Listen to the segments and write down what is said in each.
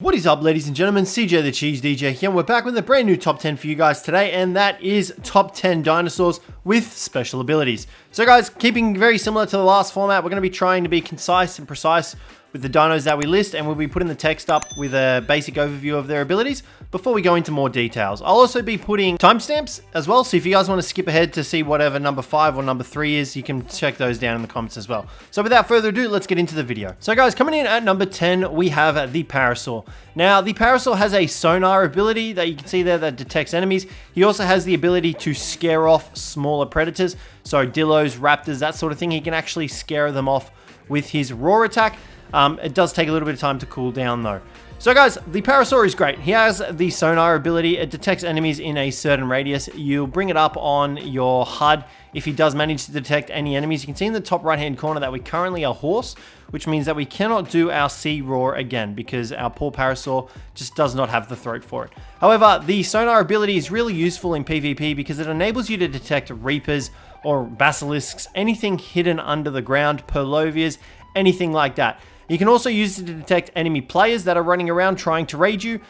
What is up, ladies and gentlemen? Cjthecheesedj here, and we're back with a brand new top 10 for you guys today, and that is top 10 dinosaurs with special abilities. So guys, keeping very similar to the last format, we're going to be trying to be concise and precise with the dinos that we list, and we'll be putting the text up with a basic overview of their abilities before we go into more details. I'll also be putting timestamps as well, so if you guys want to skip ahead to see whatever number 5 or number 3 is, you can check those down in the comments as well. So without further ado, let's get into the video. So guys, coming in at number 10, we have the Parasaur. Now, the Parasaur has a sonar ability that you can see there that detects enemies. He also has the ability to scare off smaller predators, so dillos, raptors, that sort of thing. He can actually scare them off with his roar attack. It does take a little bit of time to cool down though. So guys, the Parasaur is great. He has the sonar ability. It detects enemies in a certain radius. You'll bring it up on your HUD if he does manage to detect any enemies. You can see in the top right hand corner that we currently are horse, which means that we cannot do our sea roar again because our poor Parasaur just does not have the throat for it. However, the sonar ability is really useful in PvP because it enables you to detect reapers or basilisks, anything hidden under the ground, purlovias, anything like that. You can also use it to detect enemy players that are running around trying to raid you.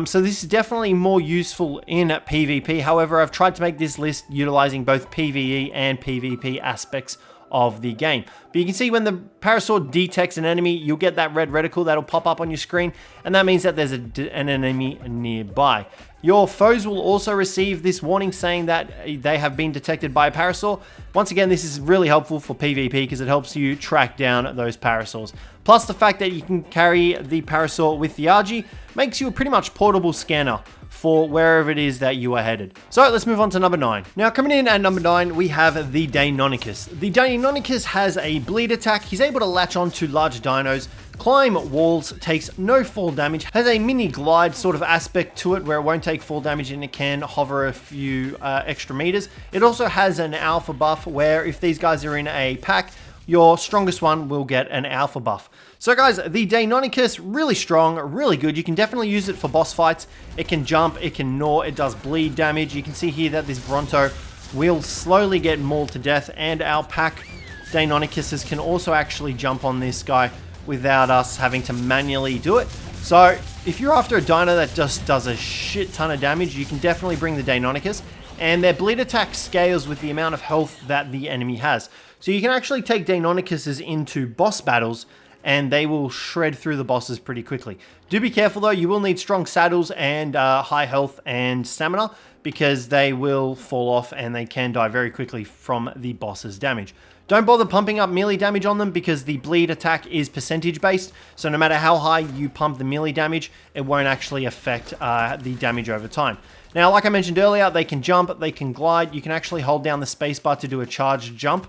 So this is definitely more useful in PvP. However, I've tried to make this list utilizing both PvE and PvP aspects of the game. But you can see when the Parasaur detects an enemy, you'll get that red reticle that'll pop up on your screen, and that means that there's an enemy nearby. Your foes will also receive this warning saying that they have been detected by a Parasaur. Once again, this is really helpful for PvP because it helps you track down those Parasaurs. Plus the fact that you can carry the Parasaur with the RG makes you a pretty much portable scanner for wherever it is that you are headed. So let's move on to number 9. Now coming in at number 9, we have the Deinonychus. The Deinonychus has a bleed attack. He's able to latch onto large dinos, climb walls, takes no fall damage, has a mini glide sort of aspect to it where it won't take fall damage and it can hover a few extra meters. It also has an alpha buff where if these guys are in a pack, your strongest one will get an alpha buff. So guys, the Deinonychus, really strong, really good. You can definitely use it for boss fights. It can jump, it can gnaw, it does bleed damage. You can see here that this Bronto will slowly get mauled to death, and our pack Deinonychuses can also actually jump on this guy without us having to manually do it. So if you're after a dino that just does a shit ton of damage, you can definitely bring the Deinonychus, and their bleed attack scales with the amount of health that the enemy has. So you can actually take Deinonychuses into boss battles and they will shred through the bosses pretty quickly. Do be careful though, you will need strong saddles and high health and stamina because they will fall off and they can die very quickly from the boss's damage. Don't bother pumping up melee damage on them because the bleed attack is percentage based, so no matter how high you pump the melee damage, it won't actually affect the damage over time. Now, like I mentioned earlier, they can jump, they can glide, you can actually hold down the spacebar to do a charged jump,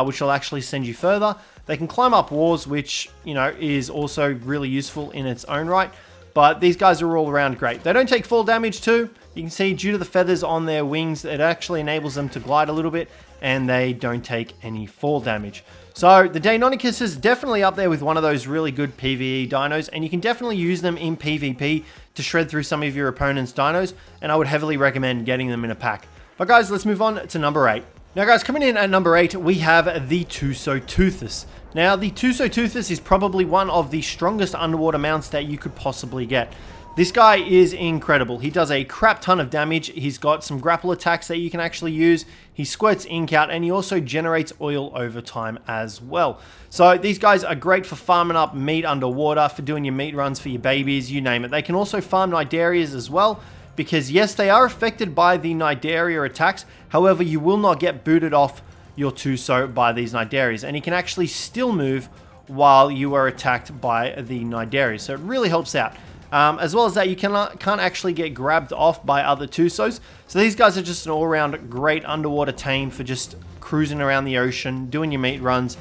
which will actually send you further. They can climb up walls, which, you know, is also really useful in its own right, but these guys are all around great. They don't take fall damage too. You can see due to the feathers on their wings, it actually enables them to glide a little bit, and they don't take any fall damage. So the Deinonychus is definitely up there with one of those really good PvE dinos, and you can definitely use them in PvP to shred through some of your opponent's dinos, and I would heavily recommend getting them in a pack. But guys, let's move on to number 8. Now guys, coming in at number 8, we have the Tusoteuthis. Now the Tusoteuthis is probably one of the strongest underwater mounts that you could possibly get. This guy is incredible. He does a crap ton of damage. He's got some grapple attacks that you can actually use. He squirts ink out, and he also generates oil over time as well. So these guys are great for farming up meat underwater, for doing your meat runs for your babies, you name it. They can also farm Cnidarias as well, because yes, they are affected by the Cnidaria attacks. However, you will not get booted off your Tuso by these Cnidarias, and he can actually still move while you are attacked by the Cnidarias. So it really helps out. As well as that, you can't actually get grabbed off by other Tusos. So these guys are just an all-around great underwater tame for just cruising around the ocean, doing your meat runs,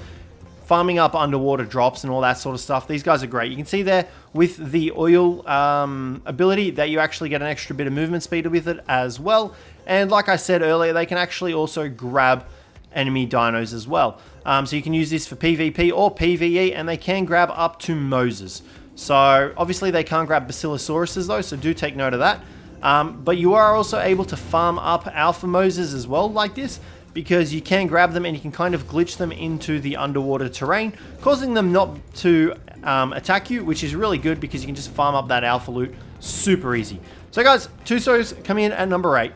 farming up underwater drops and all that sort of stuff. These guys are great. You can see there with the oil ability that you actually get an extra bit of movement speed with it as well. And like I said earlier, they can actually also grab enemy dinos as well. So you can use this for PvP or PvE, and they can grab up to Moses. So obviously they can't grab Basilosauruses though, so do take note of that. But you are also able to farm up Alpha Moses as well like this, because you can grab them and you can kind of glitch them into the underwater terrain, causing them not to attack you, which is really good because you can just farm up that alpha loot super easy. So guys, Tusos coming in at number 8.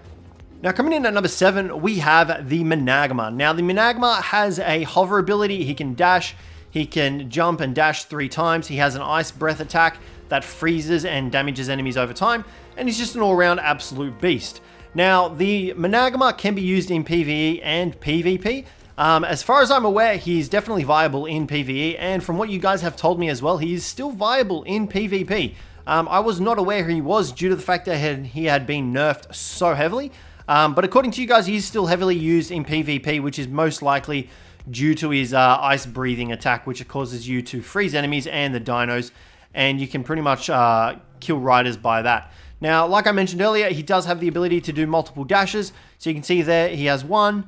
Now coming in at number 7, we have the Menagma. Now the Menagma has a hover ability. He can dash, he can jump and dash 3 times. He has an ice breath attack that freezes and damages enemies over time, and he's just an all-round absolute beast. Now the Menagma can be used in PvE and PvP. As far as I'm aware, he's definitely viable in PvE, and from what you guys have told me as well, he is still viable in PvP. I was not aware he was due to the fact that he had been nerfed so heavily. But according to you guys, he's still heavily used in PvP, which is most likely due to his ice breathing attack, which causes you to freeze enemies and the dinos, and you can pretty much kill riders by that. Now, like I mentioned earlier, he does have the ability to do multiple dashes. So you can see there, he has 1,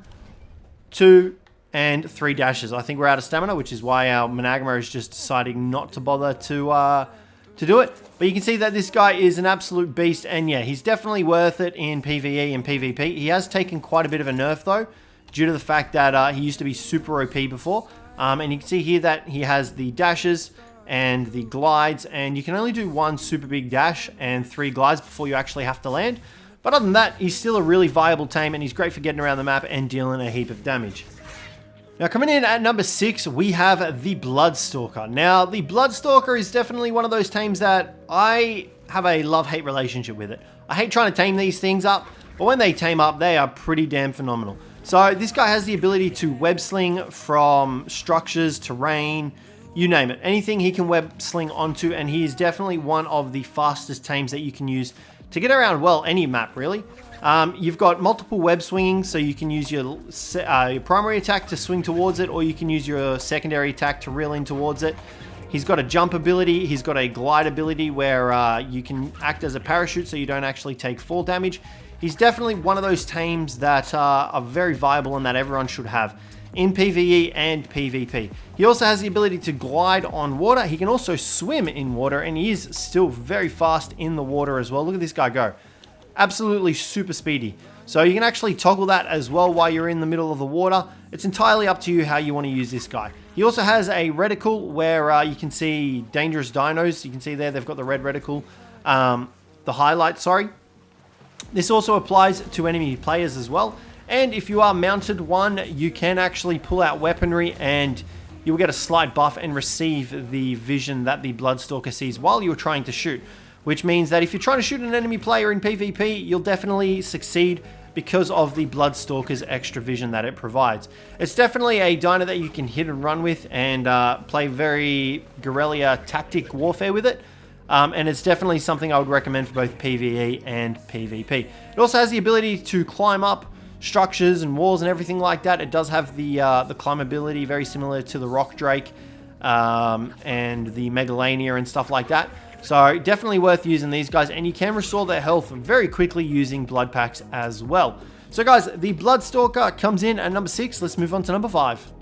2, and 3 dashes. I think we're out of stamina, which is why our Menagma is just deciding not to bother to do it. But you can see that this guy is an absolute beast, and yeah, he's definitely worth it in PvE and PvP. He has taken quite a bit of a nerf though, due to the fact that he used to be super OP before. And you can see here that he has the dashes and the glides, and you can only do 1 super big dash and 3 glides before you actually have to land. But other than that, he's still a really viable tame, and he's great for getting around the map and dealing a heap of damage. Now coming in at number 6, we have the Bloodstalker. Now the Bloodstalker is definitely one of those tames that I have a love-hate relationship with it. I hate trying to tame these things up, but when they tame up, they are pretty damn phenomenal. So this guy has the ability to web sling from structures, terrain, you name it. Anything he can web sling onto, and he is definitely one of the fastest tames that you can use to get around, well, any map really. You've got multiple web swinging, so you can use your primary attack to swing towards it, or you can use your secondary attack to reel in towards it. He's got a jump ability, he's got a glide ability where you can act as a parachute so you don't actually take fall damage. He's definitely one of those tames that are very viable and that everyone should have in PvE and PvP. He also has the ability to glide on water. He can also swim in water, and he is still very fast in the water as well. Look at this guy go. Absolutely super speedy. So you can actually toggle that as well while you're in the middle of the water. It's entirely up to you how you want to use this guy. He also has a reticle where you can see dangerous dinos. You can see there they've got the red reticle, the highlight, sorry. This also applies to enemy players as well. And if you are mounted one, you can actually pull out weaponry and you'll get a slight buff and receive the vision that the Bloodstalker sees while you're trying to shoot. Which means that if you're trying to shoot an enemy player in PvP, you'll definitely succeed because of the Bloodstalker's extra vision that it provides. It's definitely a dino that you can hit and run with and play very guerrilla tactic warfare with it. And it's definitely something I would recommend for both PvE and PvP. It also has the ability to climb up structures and walls and everything like that. It does have the climbability very similar to the Rock Drake and the Megalania and stuff like that. So definitely worth using these guys, and you can restore their health very quickly using blood packs as well. So guys, the Bloodstalker comes in at number 6. Let's move on to number 5.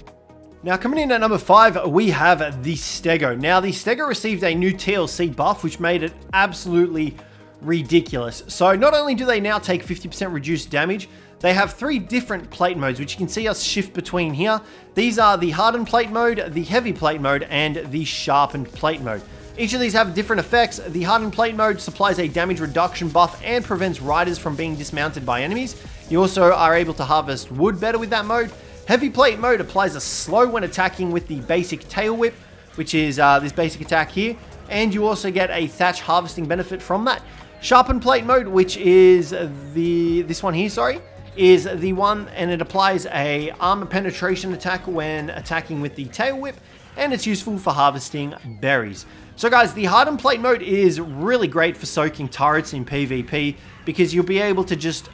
Now coming in at number 5, we have the Stego. Now the Stego received a new TLC buff, which made it absolutely ridiculous. So not only do they now take 50% reduced damage, they have 3 different plate modes, which you can see us shift between here. These are the hardened plate mode, the heavy plate mode, and the sharpened plate mode. Each of these have different effects. The hardened plate mode supplies a damage reduction buff and prevents riders from being dismounted by enemies. You also are able to harvest wood better with that mode. Heavy plate mode applies a slow when attacking with the basic tail whip, which is this basic attack here. And you also get a thatch harvesting benefit from that. Sharpened plate mode, which is this one here, sorry, is the one, and it applies a armor penetration attack when attacking with the tail whip, and it's useful for harvesting berries. So guys, the hardened plate mode is really great for soaking turrets in PvP because you'll be able to just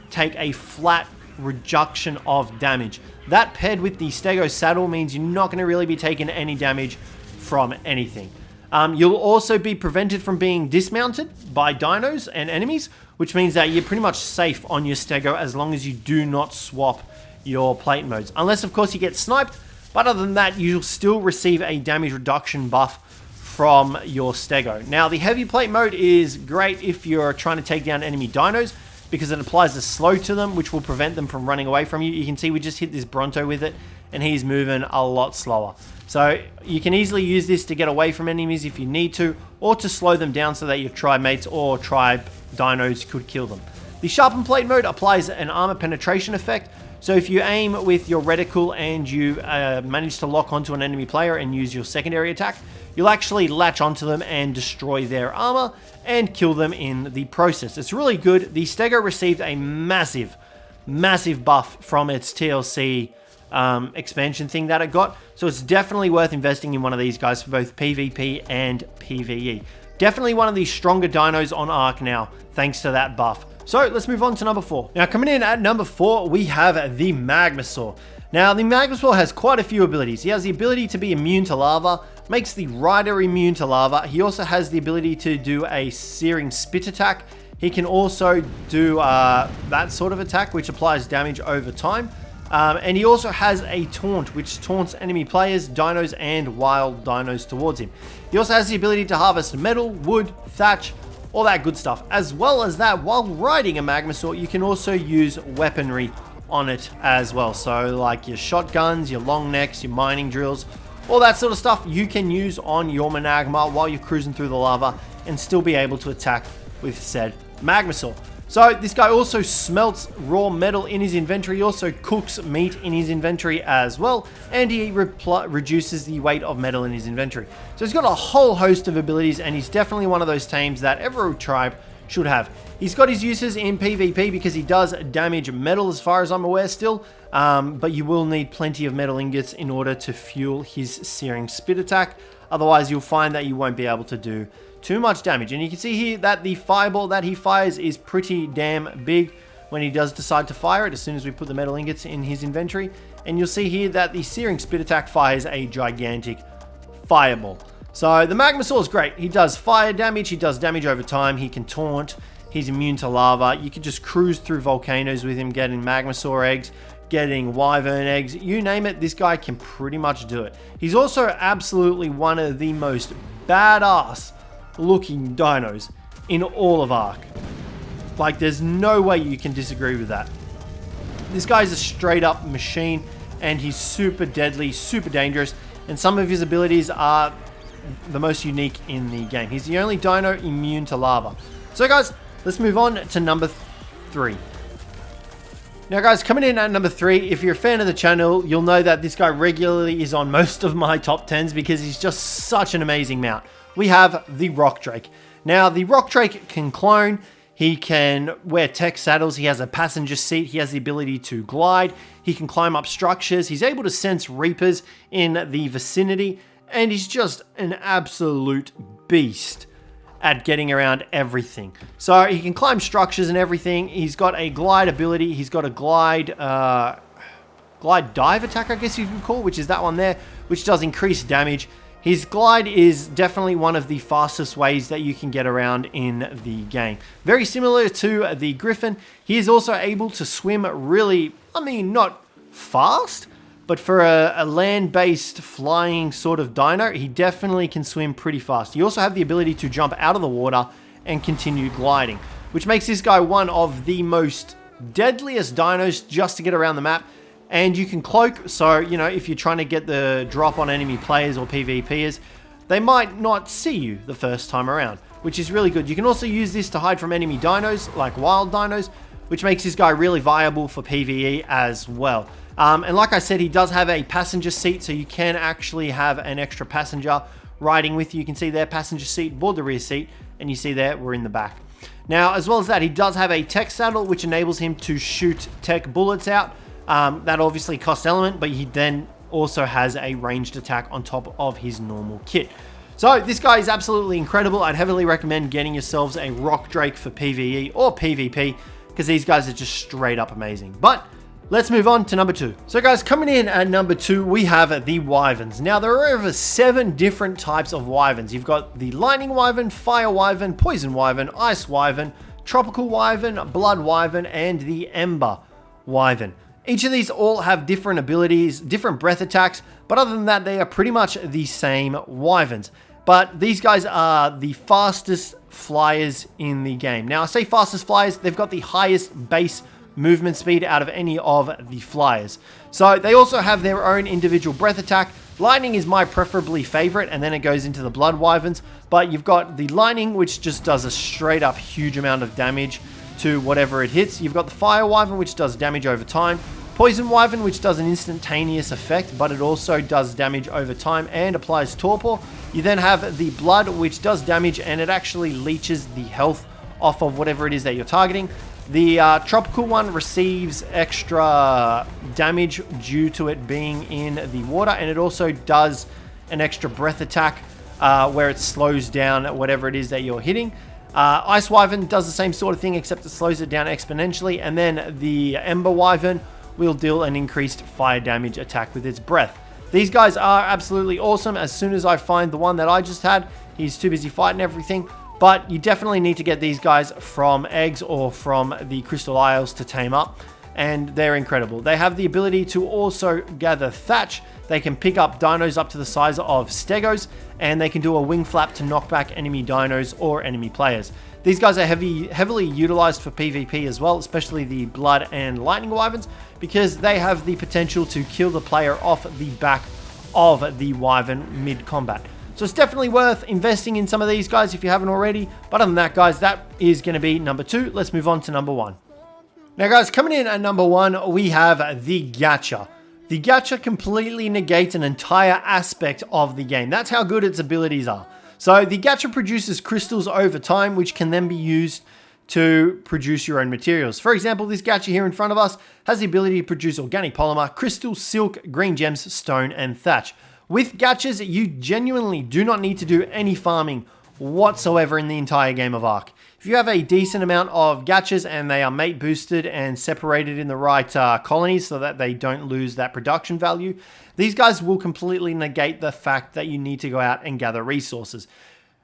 take a flat reduction of damage. That paired with the Stego saddle means you're not going to really be taking any damage from anything. You'll also be prevented from being dismounted by dinos and enemies, which means that you're pretty much safe on your Stego as long as you do not swap your plate modes. Unless, of course, you get sniped, but other than that, you'll still receive a damage reduction buff from your Stego. Now, the heavy plate mode is great if you're trying to take down enemy dinos because it applies a slow to them, which will prevent them from running away from you. You can see we just hit this Bronto with it, and he's moving a lot slower. So you can easily use this to get away from enemies if you need to, or to slow them down so that your tribe mates or tribe dinos could kill them. The Sharpened Plate mode applies an armor penetration effect. So if you aim with your reticle and you manage to lock onto an enemy player and use your secondary attack, you'll actually latch onto them and destroy their armor and kill them in the process. It's really good. The Stego received a massive buff from its TLC expansion thing that it got. So it's definitely worth investing in one of these guys for both PvP and PvE. Definitely one of the stronger dinos on ARK now, thanks to that buff. So let's move on to number 4. Now coming in at number 4, we have the Magmasaur. Now the Magmasaur has quite a few abilities. He has the ability to be immune to lava, makes the rider immune to lava. He also has the ability to do a searing spit attack. He can also do that sort of attack, which applies damage over time. And he also has a taunt, which taunts enemy players, dinos, and wild dinos towards him. He also has the ability to harvest metal, wood, thatch, all that good stuff. As well as that, while riding a Magmasaur, you can also use weaponry on it as well. So like your shotguns, your long necks, your mining drills, all that sort of stuff you can use on your Managma while you're cruising through the lava and still be able to attack with said Magmasaur. So this guy also smelts raw metal in his inventory. He also cooks meat in his inventory as well. And he reduces the weight of metal in his inventory. So he's got a whole host of abilities, and he's definitely one of those tames that every tribe should have. He's got his uses in PvP because he does damage metal as far as I'm aware still. But you will need plenty of metal ingots in order to fuel his searing spit attack. Otherwise you'll find that you won't be able to do too much damage. And you can see here that the fireball that he fires is pretty damn big when he does decide to fire it, as soon as we put the metal ingots in his inventory. And you'll see here that the searing spit attack fires a gigantic fireball. So the Magmasaur is great. He does fire damage, he does damage over time, he can taunt, he's immune to lava. You can just cruise through volcanoes with him, getting Magmasaur eggs, getting wyvern eggs, you name it, this guy can pretty much do it. He's also absolutely one of the most badass looking dinos in all of ARK. Like, there's no way you can disagree with that. This guy's a straight up machine, and he's super deadly, super dangerous, and some of his abilities are the most unique in the game. He's the only dino immune to lava. So guys, let's move on to number 3. Now guys, coming in at number 3, if you're a fan of the channel, you'll know that this guy regularly is on most of my top 10s because he's just such an amazing mount. We have the Rock Drake. Now, the Rock Drake can clone, he can wear tech saddles, he has a passenger seat, he has the ability to glide, he can climb up structures, he's able to sense Reapers in the vicinity, and he's just an absolute beast at getting around everything. So he can climb structures and everything. He's got a glide ability, he's got a glide dive attack, I guess you could call, which is that one there, which does increase damage. His glide is definitely one of the fastest ways that you can get around in the game. Very similar to the Griffin, he is also able to swim really, I mean, not fast, but for a land-based flying sort of dino, he definitely can swim pretty fast. You also have the ability to jump out of the water and continue gliding, which makes this guy one of the most deadliest dinos just to get around the map. And you can cloak, so, you know, if you're trying to get the drop on enemy players or PvPers, they might not see you the first time around, which is really good. You can also use this to hide from enemy dinos, like wild dinos, which makes this guy really viable for PvE as well. And like I said, he does have a passenger seat, so you can actually have an extra passenger riding with you. You can see there, passenger seat, board the rear seat, and you see there, we're in the back. Now, as well as that, he does have a tech saddle, which enables him to shoot tech bullets out. That obviously costs element, but he then also has a ranged attack on top of his normal kit. So this guy is absolutely incredible. I'd heavily recommend getting yourselves a Rock Drake for PvE or PvP, because these guys are just straight up amazing. But let's move on to number 2. So guys, coming in at number 2, we have the Wyverns. Now, there are over 7 different types of Wyverns. You've got the Lightning Wyvern, Fire Wyvern, Poison Wyvern, Ice Wyvern, Tropical Wyvern, Blood Wyvern, and the Ember Wyvern. Each of these all have different abilities, different breath attacks, but other than that, they are pretty much the same Wyverns. But these guys are the fastest flyers in the game. Now, I say fastest flyers, they've got the highest base movement speed out of any of the flyers. So they also have their own individual breath attack, Lightning is my preferably favorite, and then it goes into the Blood Wyverns. But you've got the Lightning, which just does a straight up huge amount of damage to whatever it hits. You've got the Fire Wyvern, which does damage over time. Poison Wyvern, which does an instantaneous effect, but it also does damage over time and applies Torpor. You then have the Blood, which does damage, and it actually leeches the health off of whatever it is that you're targeting. The Tropical one receives extra damage due to it being in the water, and it also does an extra breath attack where it slows down whatever it is that you're hitting. Ice Wyvern does the same sort of thing, except it slows it down exponentially, and then the Ember Wyvern will deal an increased fire damage attack with its breath. These guys are absolutely awesome. As soon as I find the one that I just had, he's too busy fighting everything. But you definitely need to get these guys from eggs or from the Crystal Isles to tame up, and they're incredible. They have the ability to also gather thatch. They can pick up dinos up to the size of stegos, and they can do a wing flap to knock back enemy dinos or enemy players. These guys are heavily utilized for PvP as well, especially the Blood and Lightning Wyverns, because they have the potential to kill the player off the back of the Wyvern mid-combat. So it's definitely worth investing in some of these guys if you haven't already. But other than that, guys, that is going to be number 2. Let's move on to number 1. Now, guys, coming in at number 1, we have the Gacha. The Gacha completely negates an entire aspect of the game. That's how good its abilities are. So the Gacha produces crystals over time, which can then be used to produce your own materials. For example, this Gacha here in front of us has the ability to produce organic polymer, crystal, silk, green gems, stone, and thatch. With Gachas, you genuinely do not need to do any farming whatsoever in the entire game of ARK. If you have a decent amount of Gachas and they are mate boosted and separated in the right colonies so that they don't lose that production value, these guys will completely negate the fact that you need to go out and gather resources.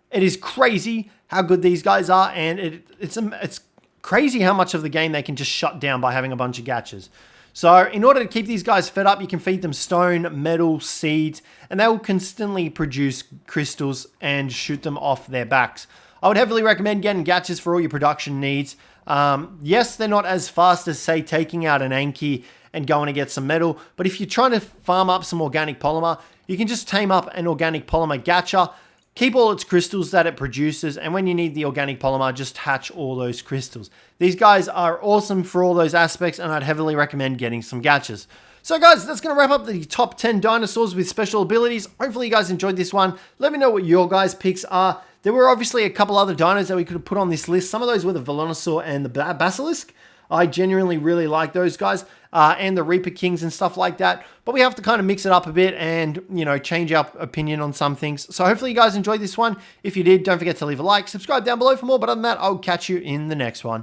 It is crazy how good these guys are, and it's crazy how much of the game they can just shut down by having a bunch of Gachas. So in order to keep these guys fed up, you can feed them stone, metal, seeds, and they will constantly produce crystals and shoot them off their backs. I would heavily recommend getting Gachas for all your production needs. Yes, they're not as fast as, say, taking out an Anki and going to get some metal, but if you're trying to farm up some organic polymer, you can just tame up an organic polymer Gacha, keep all its crystals that it produces, and when you need the organic polymer, just hatch all those crystals. These guys are awesome for all those aspects, and I'd heavily recommend getting some Gachas. So guys, that's going to wrap up the top 10 dinosaurs with special abilities. Hopefully you guys enjoyed this one. Let me know what your guys' picks are. There were obviously a couple other dinos that we could have put on this list. Some of those were the Velonosaur and the Basilisk. I genuinely really like those guys, and the Reaper Kings and stuff like that. But we have to kind of mix it up a bit and, you know, change our opinion on some things. So hopefully you guys enjoyed this one. If you did, don't forget to leave a like, subscribe down below for more. But other than that, I'll catch you in the next one.